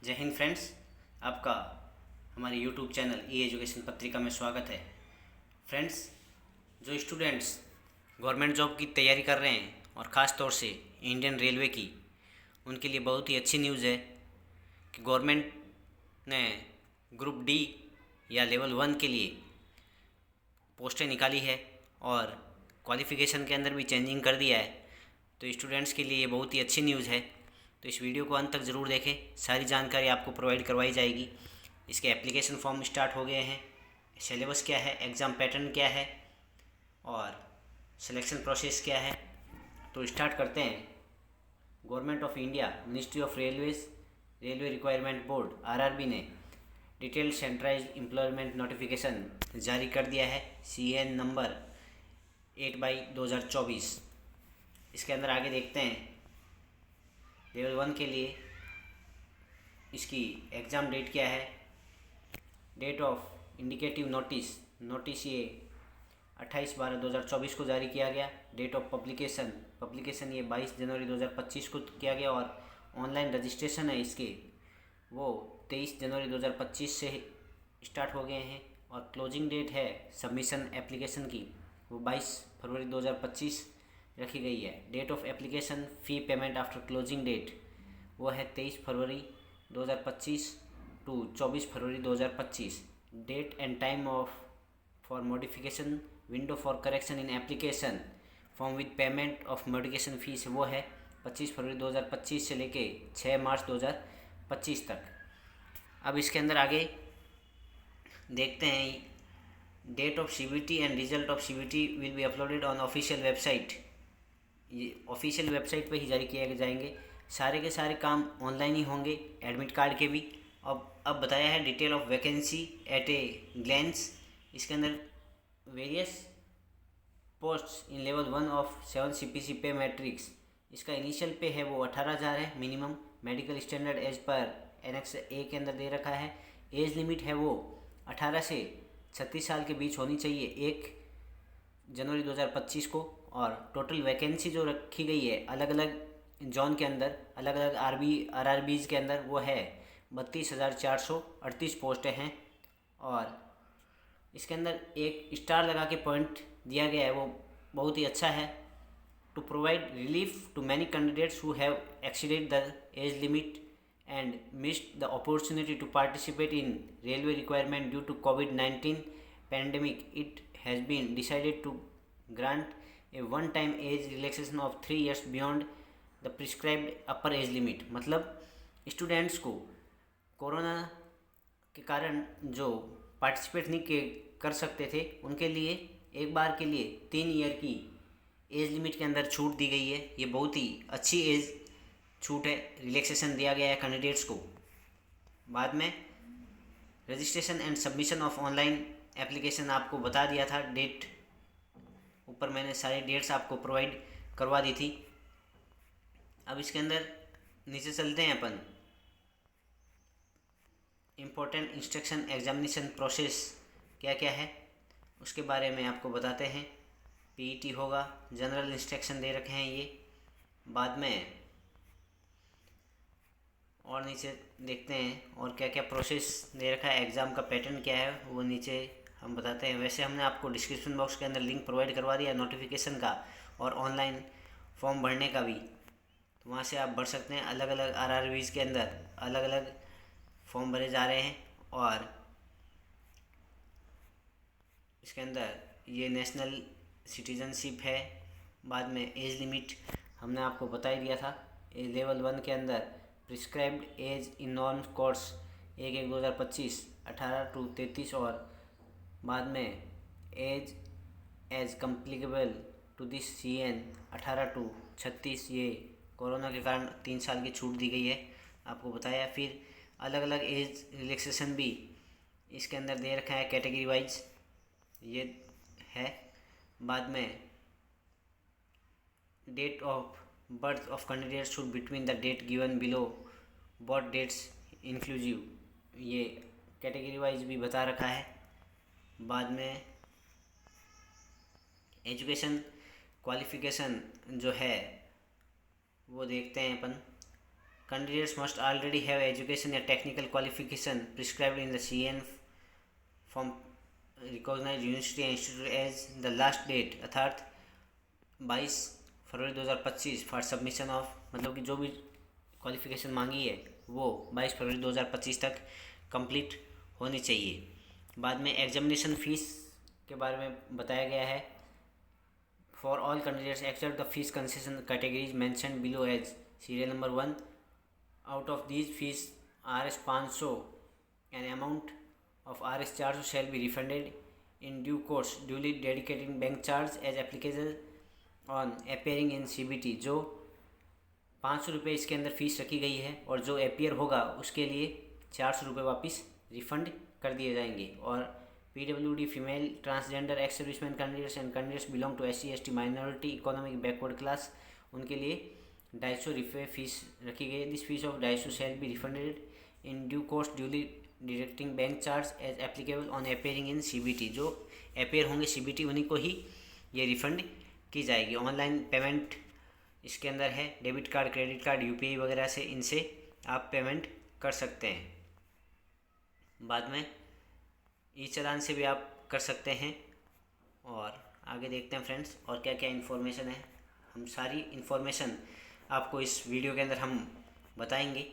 जय हिंद फ्रेंड्स। आपका हमारे यूट्यूब चैनल ई एजुकेशन पत्रिका में स्वागत है। फ्रेंड्स, जो स्टूडेंट्स गवर्नमेंट जॉब की तैयारी कर रहे हैं और ख़ास तौर से इंडियन रेलवे की, उनके लिए बहुत ही अच्छी न्यूज़ है कि गवर्नमेंट ने ग्रुप डी या लेवल 1 के लिए पोस्टें निकाली है और क्वालिफ़िकेशन के अंदर भी चेंजिंग कर दिया है। तो स्टूडेंट्स के लिए ये बहुत ही अच्छी न्यूज़ है। तो इस वीडियो को अंत तक ज़रूर देखें, सारी जानकारी आपको प्रोवाइड करवाई जाएगी। इसके एप्लीकेशन फॉर्म स्टार्ट हो गए हैं, सिलेबस क्या है, एग्ज़ाम पैटर्न क्या है और सिलेक्शन प्रोसेस क्या है। तो स्टार्ट करते हैं। Government of India, ministry of railways, railway requirement board RRB ने डिटेल्ड सेंट्रलाइज्ड एम्प्लॉयमेंट नोटिफिकेशन जारी कर दिया है, CN नंबर 8/2024। इसके अंदर आगे देखते हैं। लेवल 1 के लिए इसकी एग्ज़ाम डेट क्या है। डेट ऑफ इंडिकेटिव नोटिस ये 28/12/2024 को जारी किया गया। डेट ऑफ पब्लिकेशन ये 22 जनवरी 2025 को किया गया और ऑनलाइन रजिस्ट्रेशन है इसके वो 23 जनवरी 2025 से स्टार्ट हो गए हैं और क्लोजिंग डेट है सबमिशन एप्लीकेशन की वो 22 फरवरी 2025 रखी गई है। Date of application fee payment after closing date वो है 23 फरवरी 2025 टू 24 फरवरी 2025। Date and time of for modification window for correction in application form with payment of modification fees वो है 25 फरवरी 2025 से लेके 6 मार्च 2025 तक। अब इसके अंदर आगे देखते हैं। Date of CBT and result of CBT will be uploaded on official website. ये ऑफिशियल वेबसाइट पे ही जारी किए जाएंगे। सारे के सारे काम ऑनलाइन ही होंगे, एडमिट कार्ड के भी। अब बताया है detail of vacancy at a glance. इसके अंदर various posts in level 1 of 7 CPC pay matrix. इसका इनिशियल पे है वो 18,000 है minimum. Medical standard as per annex A के अंदर दे रखा है। एज लिमिट है वो 18 से 36 साल के बीच होनी चाहिए 1 जनवरी 2025 को। और टोटल वैकेंसी जो रखी गई है अलग अलग जोन के अंदर, अलग अलग RRBs के अंदर वो है 32,438 पोस्टें हैं। और इसके अंदर एक स्टार लगा के पॉइंट दिया गया है वो बहुत ही अच्छा है। To provide relief to many candidates who have exceeded the age limit and missed the opportunity to participate in railway requirement due to COVID-19 pandemic, it has been decided to grant a one-time age relaxation of 3 years beyond the prescribed upper age limit। मतलब students को corona के कारण जो participate नहीं कर सकते थे उनके लिए एक बार के लिए 3 ईयर की एज लिमिट के अंदर छूट दी गई है। ये बहुत ही अच्छी एज छूट है, रिलैक्सेशन दिया गया है कैंडिडेट्स को। बाद में registration and submission of online application आपको बता दिया था। डेट ऊपर मैंने सारी डेट्स आपको प्रोवाइड करवा दी थी। अब इसके अंदर नीचे चलते हैं अपन। इम्पोर्टेंट इंस्ट्रक्शन एग्जामिनेशन प्रोसेस क्या क्या है उसके बारे में आपको बताते हैं। PET होगा, जनरल इंस्ट्रक्शन दे रखे हैं ये। बाद में और नीचे देखते हैं और क्या क्या प्रोसेस दे रखा है, एग्ज़ाम का पैटर्न क्या है वो नीचे हम बताते हैं। वैसे हमने आपको डिस्क्रिप्शन बॉक्स के अंदर लिंक प्रोवाइड करवा दिया नोटिफिकेशन का और ऑनलाइन फॉर्म भरने का भी, तो वहाँ से आप भर सकते हैं। अलग अलग RRBs के अंदर अलग अलग फॉर्म भरे जा रहे हैं और इसके अंदर ये नेशनल सिटीजनशिप है। बाद में एज लिमिट हमने आपको बता ही दिया था। लेवल 1 के अंदर prescribed as in non course 1/1/2025 18 to 33 और बाद में as applicable to this CN 18 to 36। ये कोरोना के कारण 3 साल की छूट दी गई है आपको बताया। फिर अलग अलग एज रिलैक्सेशन भी इसके अंदर दे रखा है कैटेगरी वाइज ये है। बाद में date of birth of candidates should between the date given below both dates inclusive, ये कैटेगरी वाइज भी बता रखा है। बाद में एजुकेशन क्वालिफ़िकेशन जो है वो देखते हैं अपन। Candidates must already have education or technical qualification prescribed in the CN from recognized university and institute as the last date अर्थात 22 फरवरी 2025 फॉर सबमिशन ऑफ, मतलब कि जो भी क्वालिफिकेशन मांगी है वो 22 फरवरी 2025 तक कंप्लीट होनी चाहिए। बाद में एग्जामिनेशन फ़ीस के बारे में बताया गया है। For all candidates except the fees concession categories mentioned below as serial number 1, out of these fees Rs 500 an amount of Rs 400 shall be refunded in due course, duly dedicating bank charge as applicable on appearing in CBT। जो 500 रुपये इसके अंदर fees रखी गई है और जो appear होगा उसके लिए 400 रुपये वापस रिफ़ंड कर दिए जाएंगे। और PWD female transgender ex serviceman candidates and candidates belong to SC ST minority economic backward class, उनके लिए 250 रुपये फ़ीस रखी गई है। This fees of 250 shall be refunded in due course duly deducting bank charge as applicable on appearing in CBT। जो appear होंगे CBT उन्हीं को ही ये रिफ़ंड की जाएगी। ऑनलाइन पेमेंट इसके अंदर है, debit card, credit card, UPI वगैरह से इनसे आप पेमेंट कर सकते हैं। बाद में ई चालान से भी आप कर सकते हैं। और आगे देखते हैं फ्रेंड्स और क्या क्या इन्फॉर्मेशन है। हम सारी इन्फॉर्मेशन आपको इस वीडियो के अंदर हम बताएंगे।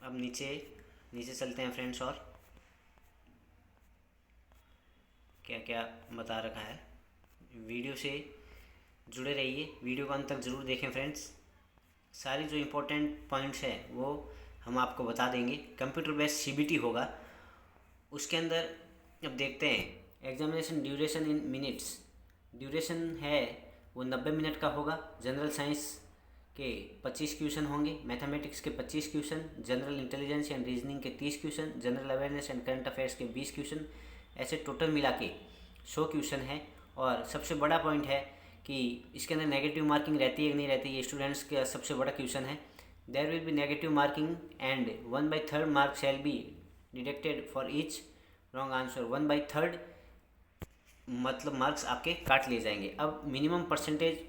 अब नीचे चलते हैं फ्रेंड्स और क्या क्या बता रखा है। वीडियो से जुड़े रहिए, वीडियो को अंत तक ज़रूर देखें फ्रेंड्स। सारी जो इम्पोर्टेंट पॉइंट्स हैं वो हम आपको बता देंगे। कंप्यूटर बेस्ड CBT होगा, उसके अंदर अब देखते हैं एग्जामिनेशन ड्यूरेशन इन मिनट्स। ड्यूरेशन है वो 90 मिनट का होगा। जनरल साइंस के 25 क्वेश्चन होंगे, मैथमेटिक्स के 25 question, general intelligence and reasoning के 30 question, general awareness and current affairs के 20 क्वेश्चन, ऐसे टोटल मिला के 100 क्वेश्चन है। और सबसे बड़ा पॉइंट है कि इसके अंदर नेगेटिव मार्किंग रहती है कि नहीं रहती, ये स्टूडेंट्स का सबसे बड़ा क्वेश्चन है। There will be negative marking and 1/3 mark shall be deducted for each wrong answer. 1/3 मतलब मार्क्स आपके काट लिए जाएंगे। अब minimum percentage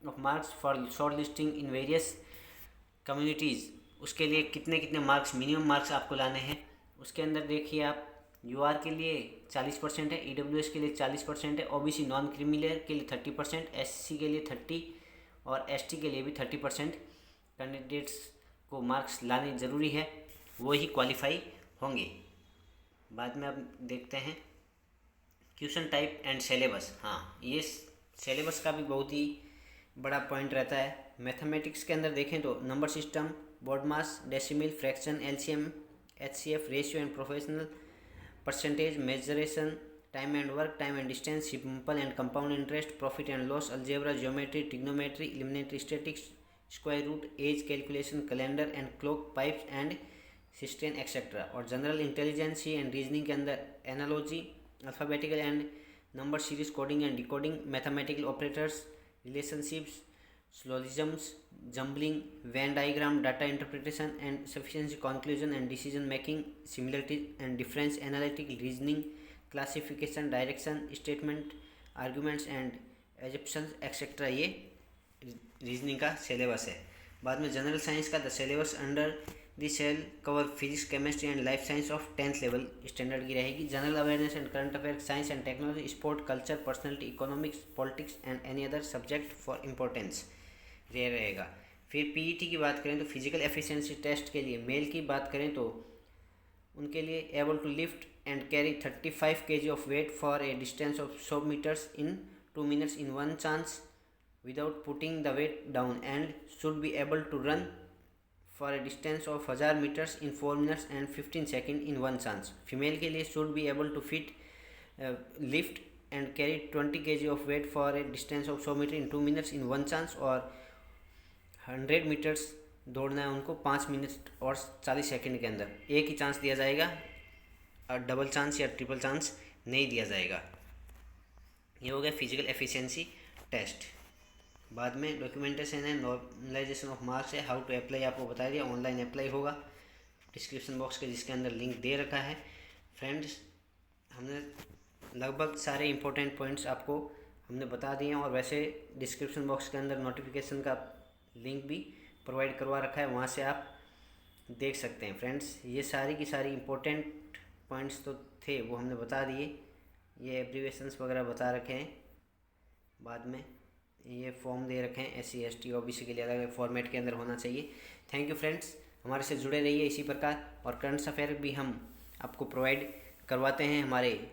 of marks for short listing in various communities, उसके लिए कितने कितने मार्क्स, मिनिमम मार्क्स आपको लाने हैं। उसके अंदर देखिए आप UR के लिए 40% है, EWS के लिए 40% है, OBC नॉन क्रिमिनल के लिए 30%, SC के लिए 30 और ST के लिए भी 30% कैंडिडेट्स को मार्क्स लाने ज़रूरी है, वो ही क्वालिफाई होंगे। बाद में अब देखते हैं क्वेश्चन टाइप एंड सिलेबस। हाँ, ये सिलेबस का भी बहुत ही बड़ा पॉइंट रहता है। मैथमेटिक्स के अंदर देखें तो number system, BODMAS, decimal, fraction, LCM, HCF, ratio and proportion, percentage, mensuration, time and work, time and distance, simple and compound interest, profit and loss, algebra, geometry, trigonometry, elementary statistics, square root, age calculation, calendar and clock, pipes and cisterns etcetera. और general intelligence and reasoning के अंदर analogy, alphabetical and number series, coding and decoding, mathematical operators, relationships, syllogisms, jumbling, Venn diagram, data interpretation and sufficiency, conclusion and decision making, similarities and difference, analytic reasoning, classification, direction, statement, arguments and assumptions etc। ये reasoning का syllabus है। बाद में general science का the syllabus under the shall cover physics, chemistry and life science of 10th level standard की रहेगी। General awareness and current affair, science and technology, sport, culture, personality, economics, politics and any other subject for importance ये रहेगा। फिर PET की बात करें तो physical efficiency test के लिए मेल की बात करें तो उनके लिए able to lift and carry 35 kg of weight for a distance of 100 metres in 2 minutes in one chance without putting the weight down, and should be able to run for a distance of 1000 meters in 4 minutes and 15 seconds in one chance। Female के लिए should be able to lift and carry 20 kg of weight for a distance of 100 meters in 2 minutes in one chance, और 100 metres दौड़ना है उनको 5 minute और 40 second के अंदर। एक ही चांस दिया जाएगा और डबल चांस या ट्रिपल चांस नहीं दिया जाएगा। ये हो गया फिजिकल एफिशिएंसी टेस्ट। बाद में डॉक्यूमेंटेशन है, नॉर्मलाइजेशन ऑफ मार्क्स है, हाउ टू अप्लाई आपको बता दिया, ऑनलाइन अप्लाई होगा डिस्क्रिप्शन बॉक्स के जिसके अंदर लिंक दे रखा है। फ्रेंड्स, हमने लगभग सारे इंपॉर्टेंट पॉइंट्स आपको हमने बता दिए हैं, और वैसे डिस्क्रिप्शन बॉक्स के अंदर नोटिफिकेशन का लिंक भी प्रोवाइड करवा रखा है, वहाँ से आप देख सकते हैं फ्रेंड्स। ये सारी की सारी इम्पोर्टेंट पॉइंट्स तो थे, वो हमने बता दिए। ये एब्रीवेशंस वगैरह बता रखे हैं बाद में। ये फॉर्म दे रखे हैं SC ST OBC के लिए अलग फॉर्मेट के अंदर होना चाहिए। थैंक यू फ्रेंड्स, हमारे से जुड़े रहिए इसी प्रकार। और करंट अफेयर भी हम आपको प्रोवाइड करवाते हैं हमारे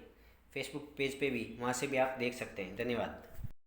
फेसबुक पेज पे भी, वहाँ से भी आप देख सकते हैं। धन्यवाद।